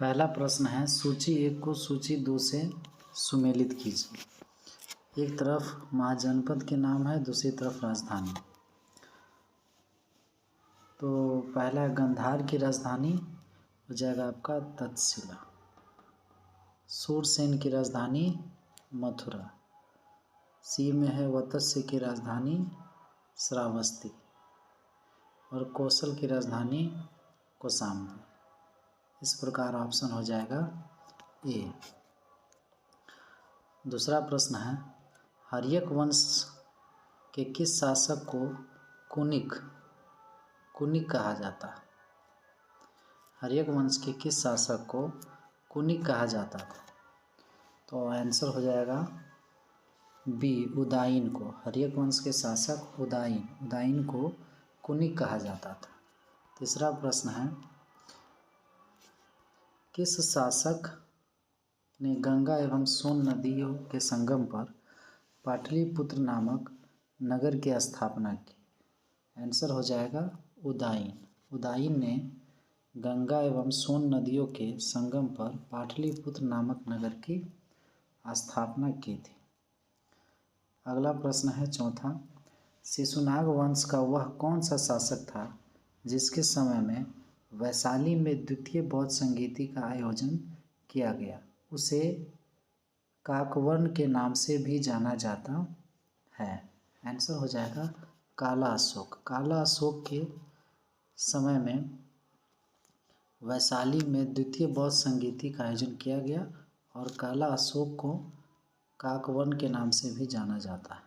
पहला प्रश्न है सूची 1 को सूची 2 से सुमेलित कीजिए। एक तरफ महाजनपद के नाम है, दूसरी तरफ राजधानी। तो पहला गंधार की राजधानी हो जाएगा आपका तक्षशिला। सूरसेन की राजधानी मथुरा। सी में है वत्स्य की राजधानी श्रावस्ती और कौशल की राजधानी कौशाम्बी। इस प्रकार ऑप्शन हो जाएगा ए। दूसरा प्रश्न है हर्यक वंश के किस शासक को कुनिक कहा जाता है? हर्यक वंश के किस शासक को कुनिक कहा जाता था? तो आंसर हो जाएगा बी उदायन को। हर्यक वंश के शासक उदायन को कुनिक कहा जाता था। तीसरा प्रश्न है किस शासक ने गंगा एवं सोन नदियों के संगम पर पाटलिपुत्र नामक नगर की स्थापना की? आंसर हो जाएगा उदायन। उदायन ने गंगा एवं सोन नदियों के संगम पर पाटलिपुत्र नामक नगर की स्थापना की थी। अगला प्रश्न है चौथा, शिशुनाग वंश का वह कौन सा शासक था जिसके समय में वैशाली में द्वितीय बौद्ध संगीति का आयोजन किया गया? उसे काकवर्ण के नाम से भी जाना जाता है। आंसर हो जाएगा काला अशोक। काला अशोक के समय में वैशाली में द्वितीय बौद्ध संगीति का आयोजन किया गया और काला अशोक को काकवर्ण के नाम से भी जाना जाता है।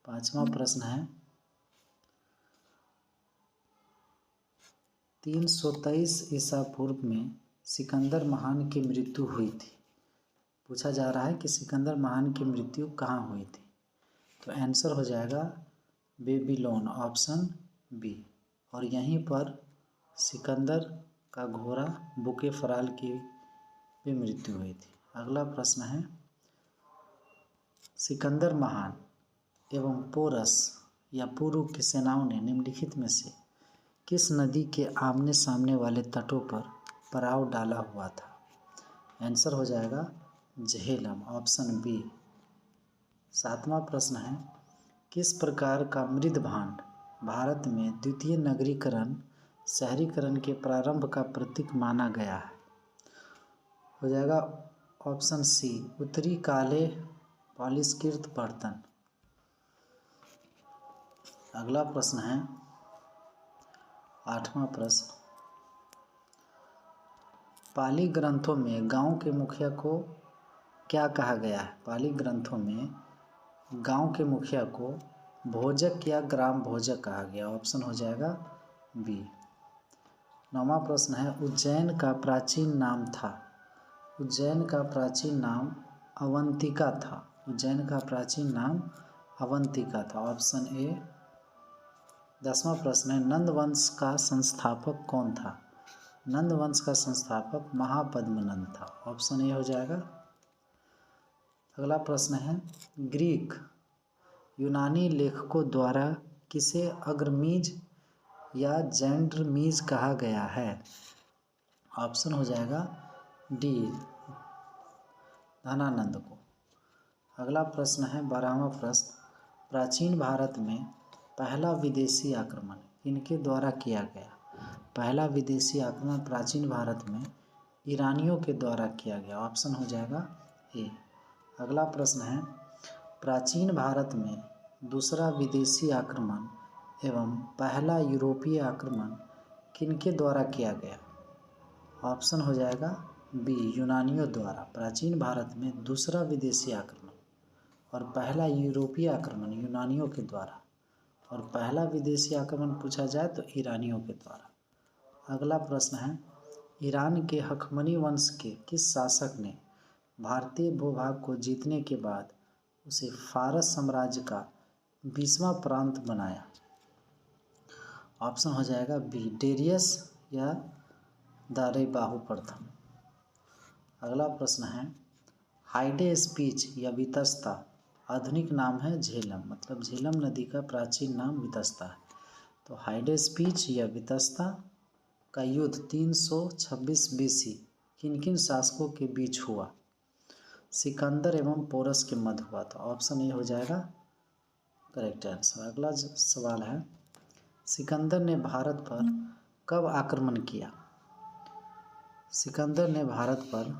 पांचवा प्रश्न है 323 ईसा पूर्व में सिकंदर महान की मृत्यु हुई थी। पूछा जा रहा है कि सिकंदर महान की मृत्यु कहाँ हुई थी? तो आंसर हो जाएगा बेबीलोन, ऑप्शन बी। और यहीं पर सिकंदर का घोड़ा बुके-फराल की भी मृत्यु हुई थी। अगला प्रश्न है सिकंदर महान एवं पोरस या पुरु की सेनाओं ने निम्नलिखित में से किस नदी के आमने सामने वाले तटों पर पड़ाव डाला हुआ था? आंसर हो जाएगा झेलम, ऑप्शन बी। सातवां प्रश्न है किस प्रकार का मृदभांड भारत में द्वितीय नगरीकरण शहरीकरण के प्रारंभ का प्रतीक माना गया है? हो जाएगा ऑप्शन सी उत्तरी काले पॉलिशकृत बर्तन। अगला प्रश्न है आठवां प्रश्न, पाली ग्रंथों में गांव के मुखिया को क्या कहा गया है? पाली ग्रंथों में गांव के मुखिया को भोजक या ग्राम भोजक कहा गया। ऑप्शन हो जाएगा बी। नौवां प्रश्न है उज्जैन का प्राचीन नाम था। उज्जैन का प्राचीन नाम अवंतिका था। उज्जैन का प्राचीन नाम अवंतिका था, ऑप्शन ए। 10वां प्रश्न है नंद वंश का संस्थापक कौन था? नंद वंश का संस्थापक महापद्मनंद था, ऑप्शन ए हो जाएगा। अगला प्रश्न है ग्रीक यूनानी लेखकों द्वारा किसे अग्रमीज या जैंड्रमीज कहा गया है? ऑप्शन हो जाएगा डी धनानंद को। अगला प्रश्न है 12वां प्रश्न, प्राचीन भारत में पहला विदेशी आक्रमण किनके द्वारा किया गया? पहला विदेशी आक्रमण प्राचीन भारत में ईरानियों के द्वारा किया गया, ऑप्शन हो जाएगा ए। अगला प्रश्न है प्राचीन भारत में दूसरा विदेशी आक्रमण एवं पहला यूरोपीय आक्रमण किनके द्वारा किया गया? ऑप्शन हो जाएगा बी यूनानियों द्वारा। प्राचीन भारत में दूसरा विदेशी आक्रमण और पहला यूरोपीय आक्रमण यूनानियों के द्वारा और पहला विदेशी आक्रमण पूछा जाए तो ईरानियों के द्वारा। अगला प्रश्न है ईरान के हखमनी वंश के किस शासक ने भारतीय भूभाग को जीतने के बाद उसे फारस साम्राज्य का 20वां प्रांत बनाया? ऑप्शन हो जाएगा बी डेरियस या दारेबाहु प्रथम। अगला प्रश्न है हाइडे स्पीच या वितस्ता आधुनिक नाम है झेलम, मतलब झेलम नदी का प्राचीन नाम वितस्ता है। तो हाइडे स्पीच या वितस्ता का युद्ध 326 BC किन किन शासकों के बीच हुआ? सिकंदर एवं पोरस के मध्य हुआ था। ऑप्शन ए हो जाएगा करेक्ट आंसर। अगला सवाल है, सिकंदर ने भारत पर कब आक्रमण किया? सिकंदर ने भारत पर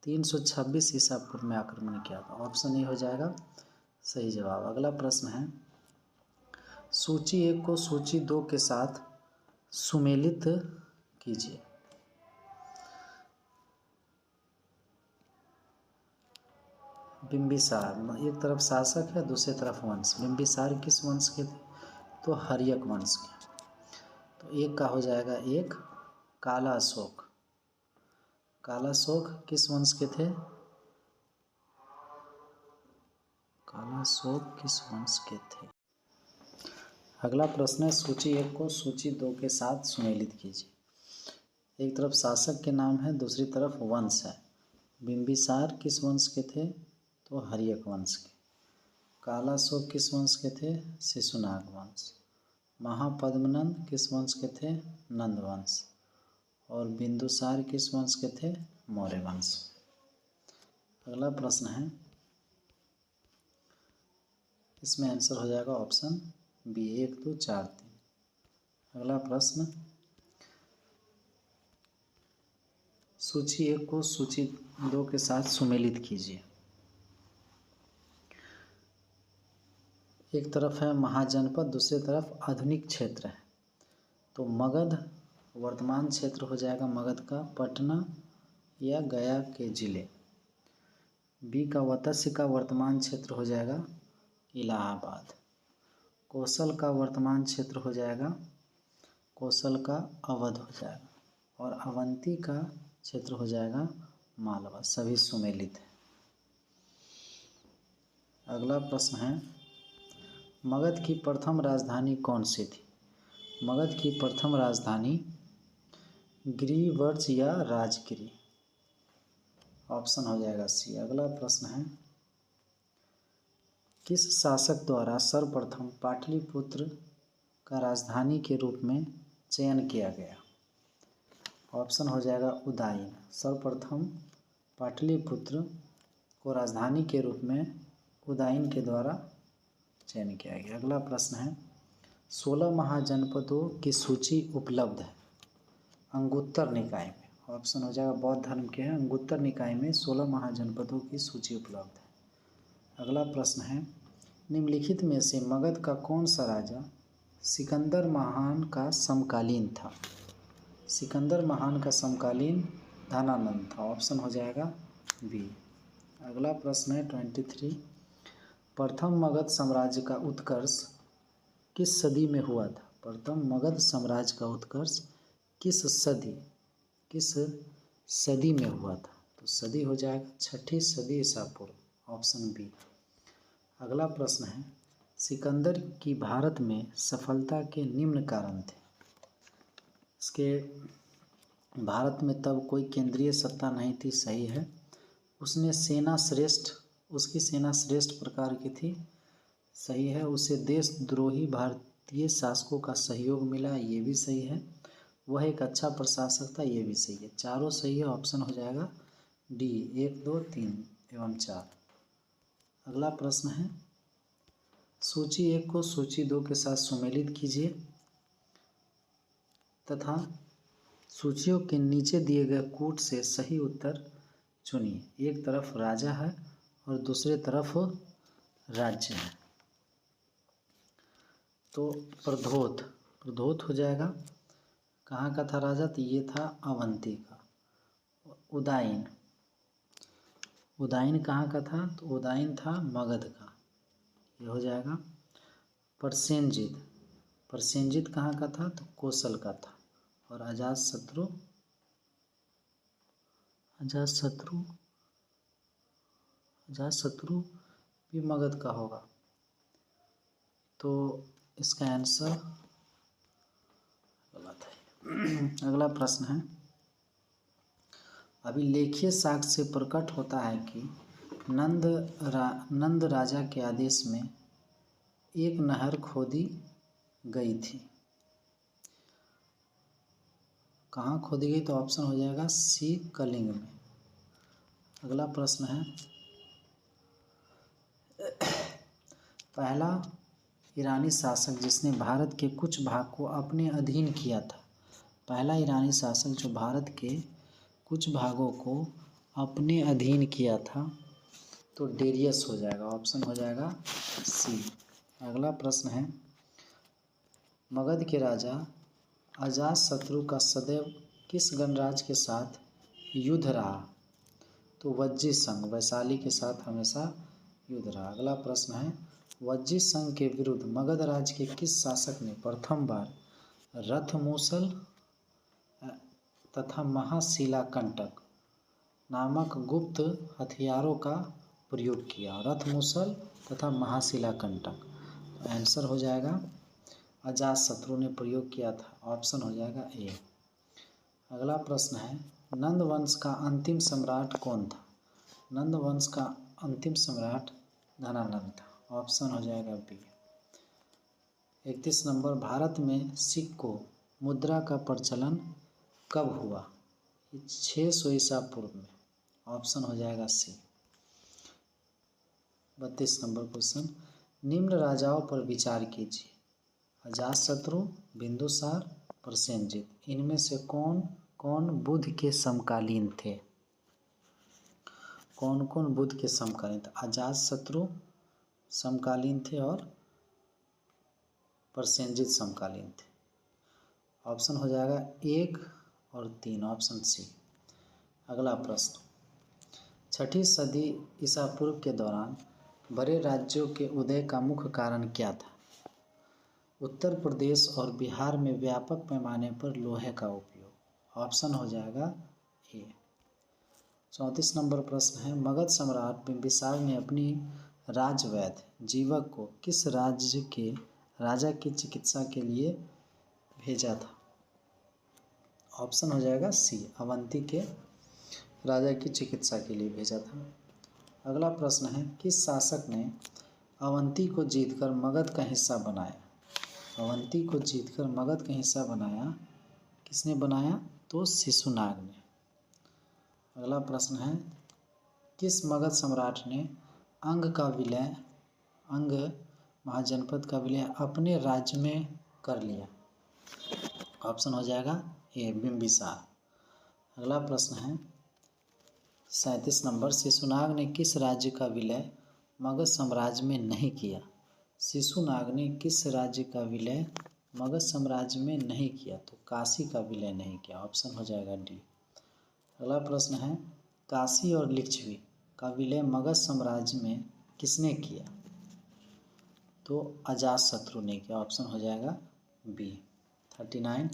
326 ईसा पूर्व में आक्रमण किया था। ऑप्शन ए हो जाएगा सही जवाब। अगला प्रश्न है, सूची 1 को सूची 2 के साथ सुमेलित कीजिए। बिंबिसार एक तरफ शासक है, दूसरी तरफ वंश। बिंबिसार किस वंश के थे? तो हर्यक वंश के। तो एक का हो जाएगा एक काला अशोक। काला अशोक किस वंश के थे? काला अशोक किस वंश के थे? अगला प्रश्न है, सूची 1 को सूची 2 के साथ सुमेलित कीजिए। एक तरफ शासक के नाम है, दूसरी तरफ वंश है। बिंबिसार किस वंश के थे? तो हर्यक वंश के। काला अशोक किस वंश के थे? शिशुनाग वंश। महापद्मनंद किस वंश के थे? नंद वंश। और बिंदुसार किस वंश के थे? मौर्य वंश। अगला प्रश्न है, इसमें आंसर हो जाएगा ऑप्शन बी 1 2 4 3। अगला प्रश्न, सूची 1 को सूची 2 के साथ सुमेलित कीजिए। एक तरफ है महाजनपद, दूसरी तरफ आधुनिक क्षेत्र है। तो मगध वर्तमान क्षेत्र हो जाएगा मगध का पटना या गया के जिले। बी का वत्स्य का वर्तमान क्षेत्र हो जाएगा इलाहाबाद। कौशल का वर्तमान क्षेत्र हो जाएगा, कौशल का अवध हो जाएगा। और अवंती का क्षेत्र हो जाएगा मालवा। सभी सुमेलित है। अगला प्रश्न है, मगध की प्रथम राजधानी कौन सी थी? मगध की प्रथम राजधानी गिरिवर्ज या राजगिरी। ऑप्शन हो जाएगा सी। अगला प्रश्न है, किस शासक द्वारा सर्वप्रथम पाटलिपुत्र का राजधानी के रूप में चयन किया गया? ऑप्शन हो जाएगा उदयन। सर्वप्रथम पाटलिपुत्र को राजधानी के रूप में उदयन के द्वारा चयन किया गया। अगला प्रश्न है, 16 महाजनपदों की सूची उपलब्ध है अंगुत्तर निकाय में। ऑप्शन हो जाएगा बौद्ध धर्म के हैं, अंगुत्तर निकाय में 16 महाजनपदों की सूची उपलब्ध है। अगला प्रश्न है, निम्नलिखित में से मगध का कौन सा राजा सिकंदर महान का समकालीन था? सिकंदर महान का समकालीन धनानंद था। ऑप्शन हो जाएगा बी। अगला प्रश्न है 23, प्रथम मगध साम्राज्य का उत्कर्ष किस सदी में हुआ था? प्रथम मगध साम्राज्य का उत्कर्ष किस सदी में हुआ था? तो सदी हो जाएगा 6ठी सदी ईसा पूर्व। Option B. अगला प्रश्न है, सिकंदर की भारत में सफलता के निम्न कारण थे। इसके भारत में तब कोई केंद्रीय सत्ता नहीं थी, सही है। उसकी सेना श्रेष्ठ प्रकार की थी, सही है। उसे देशद्रोही भारतीय शासकों का सहयोग मिला, ये भी सही है। वह एक अच्छा प्रशासक था, ये भी सही है। चारों सही है। ऑप्शन हो जाएगा डी 1 2 3 एवं 4। अगला प्रश्न है, सूची 1 को सूची 2 के साथ सुमेलित कीजिए तथा सूचियों के नीचे दिए गए कूट से सही उत्तर चुनिए। एक तरफ राजा है और दूसरे तरफ राज्य है। तो प्रधोत हो जाएगा। कहाँ का था राजा? तो ये था अवंती का। उदयन कहाँ का था? तो उदयन था मगध का, ये हो जाएगा। प्रसेनजीत कहाँ का था? तो कौशल का था। और अजातशत्रु भी मगध का होगा। तो इसका आंसर गलत है। अगला प्रश्न है, अभिलेखीय साक्ष्य से प्रकट होता है कि नंद राजा के आदेश में एक नहर खोदी गई थी। कहाँ खोदी गई? तो ऑप्शन हो जाएगा सी, कलिंग में। अगला प्रश्न है, पहला ईरानी शासक जिसने भारत के कुछ भाग को अपने अधीन किया था। पहला ईरानी शासक जो भारत के कुछ भागों को अपने अधीन किया था, तो डेरियस हो जाएगा। ऑप्शन हो जाएगा सी। अगला प्रश्न है, मगध के राजा अजातशत्रु का सदैव किस गणराज्य के साथ युद्ध रहा? तो वज्जी संघ, वैशाली के साथ हमेशा युद्ध रहा। अगला प्रश्न है, वज्जी संघ के विरुद्ध मगध राज्य के किस शासक ने प्रथम बार रथमूसल तथा महाशिलाकंटक नामक गुप्त हथियारों का प्रयोग किया? रथमूसल तथा महाशिलाकंटक। तो आंसर हो जाएगा अजातशत्रु ने प्रयोग किया था। ऑप्शन हो जाएगा ए। अगला प्रश्न है, नंद वंश का अंतिम सम्राट कौन था? नंद वंश का अंतिम सम्राट धनानंद था। ऑप्शन हो जाएगा बी। 31 नंबर, भारत में सिक्कों मुद्रा का प्रचलन कब हुआ? 600 ईसा पूर्व में। ऑप्शन हो जाएगा सी। 32 नंबर क्वेश्चन, निम्न राजाओं पर विचार कीजिए। अजातशत्रु, बिंदुसार, प्रसेनजीत। इनमें से कौन कौन बुद्ध के समकालीन थे? कौन कौन बुद्ध के समकालीन थे? अजातशत्रु समकालीन थे और प्रसेनजीत समकालीन थे। ऑप्शन हो जाएगा 1 और 3। Option C. अगला प्रश्न, 6ठी सदी ईसा पूर्व के दौरान बड़े राज्यों के उदय का मुख्य कारण क्या था? उत्तर प्रदेश और बिहार में व्यापक पैमाने पर लोहे का उपयोग। ऑप्शन हो जाएगा ए। 34 नंबर प्रश्न है, मगध सम्राट बिंबिसार ने अपनी राजवैद्य जीवक को किस राज्य के राजा की चिकित्सा के लिए भेजा था? ऑप्शन हो जाएगा सी, अवंती के राजा की चिकित्सा के लिए भेजा था। अगला प्रश्न है, किस शासक ने अवंती को जीतकर मगध का हिस्सा बनाया? अवंती को जीतकर मगध का हिस्सा बनाया, किसने बनाया? तो शिशुनाग ने। अगला प्रश्न है, किस मगध सम्राट ने अंग महाजनपद का विलय अपने राज्य में कर लिया? ऑप्शन हो जाएगा ए, बिंबिसार। अगला प्रश्न है, 37 नंबर, शिशुनाग ने किस राज्य का विलय मगध साम्राज्य में नहीं किया? शिशुनाग ने किस राज्य का विलय मगध साम्राज्य में नहीं किया? तो काशी का विलय नहीं किया। ऑप्शन हो जाएगा डी। अगला प्रश्न है, काशी और लिच्छवी का विलय मगध साम्राज्य में किसने किया? तो अजातशत्रु ने किया। ऑप्शन हो जाएगा बी। 39,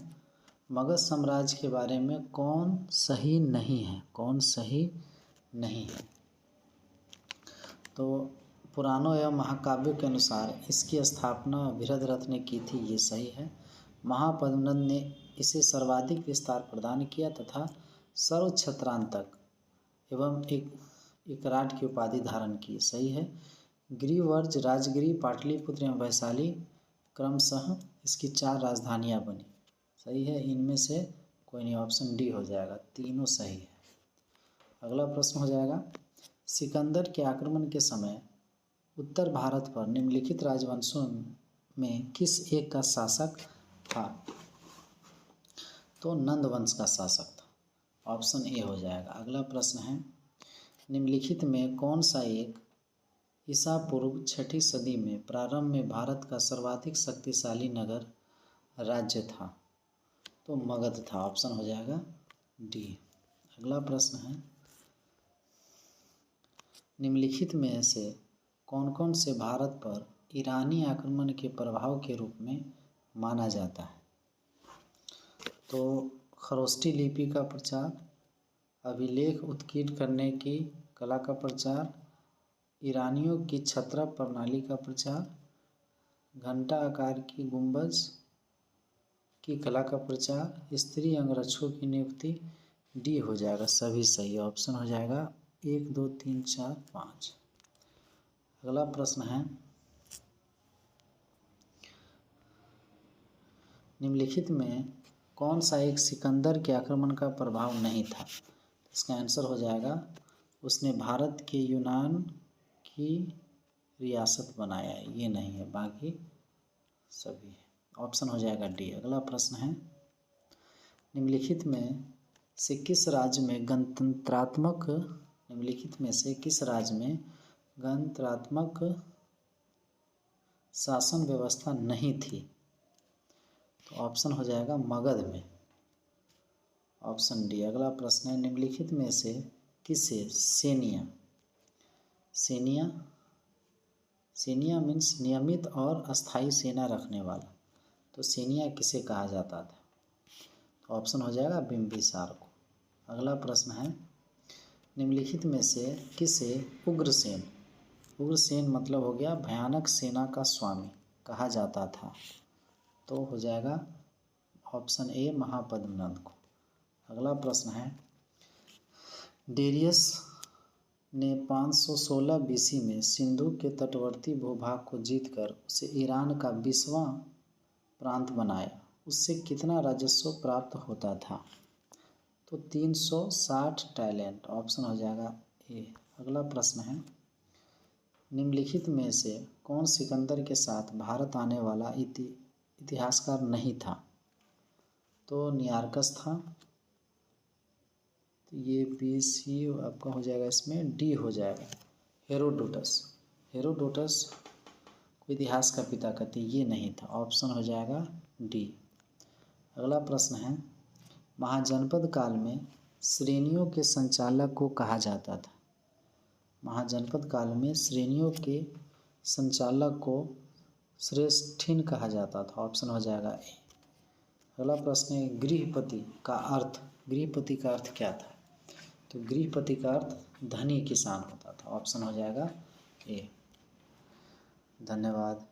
मगध साम्राज्य के बारे में कौन सही नहीं है? कौन सही नहीं है? तो पुराणों एवं महाकाव्यों के अनुसार इसकी स्थापना बृहद्रथ ने की थी, ये सही है। महापद्मनंद ने इसे सर्वाधिक विस्तार प्रदान किया तथा सर्वक्षत्रांतक एवं एक विराट की उपाधि धारण की, सही है। गिरिवर्ज, राजगिरी, पाटलिपुत्र एवं वैशाली क्रमशः इसकी 4 राजधानियां बनी, सही है। इनमें से कोई नहीं, ऑप्शन डी हो जाएगा, तीनों सही है। अगला प्रश्न हो जाएगा, सिकंदर के आक्रमण के समय उत्तर भारत पर निम्नलिखित राजवंशों में किस एक का शासक था? तो नंद वंश का शासक था। ऑप्शन ए हो जाएगा। अगला प्रश्न है, निम्नलिखित में कौन सा एक ईसा पूर्व 6ठी सदी में प्रारंभ में भारत का सर्वाधिक शक्तिशाली नगर राज्य था? तो मगध था। ऑप्शन हो जाएगा डी। अगला प्रश्न है, निम्नलिखित में से कौन कौन से भारत पर ईरानी आक्रमण के प्रभाव के रूप में माना जाता है? तो खरोष्ठी लिपि का प्रचार, अभिलेख उत्कीर्ण करने की कला का प्रचार, ईरानियों की छत्रा प्रणाली का प्रचार, घंटा आकार की गुंबज की कला का प्रचार, स्त्री अंगरक्षकों की नियुक्ति। डी हो जाएगा, सभी सही। ऑप्शन हो जाएगा 1, 2, 3, 4, 5। अगला प्रश्न है, निम्नलिखित में कौन सा एक सिकंदर के आक्रमण का प्रभाव नहीं था? इसका आंसर हो जाएगा उसने भारत के यूनान की रियासत बनाया, ये नहीं है, बाकी सभी है। ऑप्शन हो जाएगा डी। अगला प्रश्न है, निम्नलिखित में से किस राज्य में गणतंत्रात्मक शासन व्यवस्था नहीं थी? तो ऑप्शन हो जाएगा मगध में, ऑप्शन डी। अगला प्रश्न है, निम्नलिखित में से किसे सेनिया मीन्स नियमित और अस्थायी सेना रखने वाला, तो सेनिया किसे कहा जाता था? तो ऑप्शन हो जाएगा बिम्बिसार को। अगला प्रश्न है, निम्नलिखित में से किसे उग्रसेन मतलब हो गया भयानक सेना का स्वामी कहा जाता था? तो हो जाएगा ऑप्शन ए महापद्मनंद को। अगला प्रश्न है, डेरियस ने 516 बीसी में सिंधु के तटवर्ती भूभाग को जीतकर उसे ईरान का 20वां प्रांत बनाया, उससे कितना राजस्व प्राप्त होता था? तो 360 टैलेंट, ऑप्शन हो जाएगा ए। अगला प्रश्न है, निम्नलिखित में से कौन सिकंदर के साथ भारत आने वाला इतिहासकार नहीं था? तो नियार्कस था, तो ये बी सी आपका हो जाएगा, इसमें डी हो जाएगा हेरोडोटस को इतिहास का पिता कहते, ये नहीं था, ऑप्शन हो जाएगा डी। अगला प्रश्न है, महाजनपद काल में श्रेणियों के संचालक को कहा जाता था? महाजनपद काल में श्रेणियों के संचालक को श्रेष्ठिन कहा जाता था, ऑप्शन हो जाएगा ए। अगला प्रश्न है, गृहपति का अर्थ क्या था? तो गृहपति का अर्थ धनी किसान होता था, ऑप्शन हो जाएगा ए। धन्यवाद।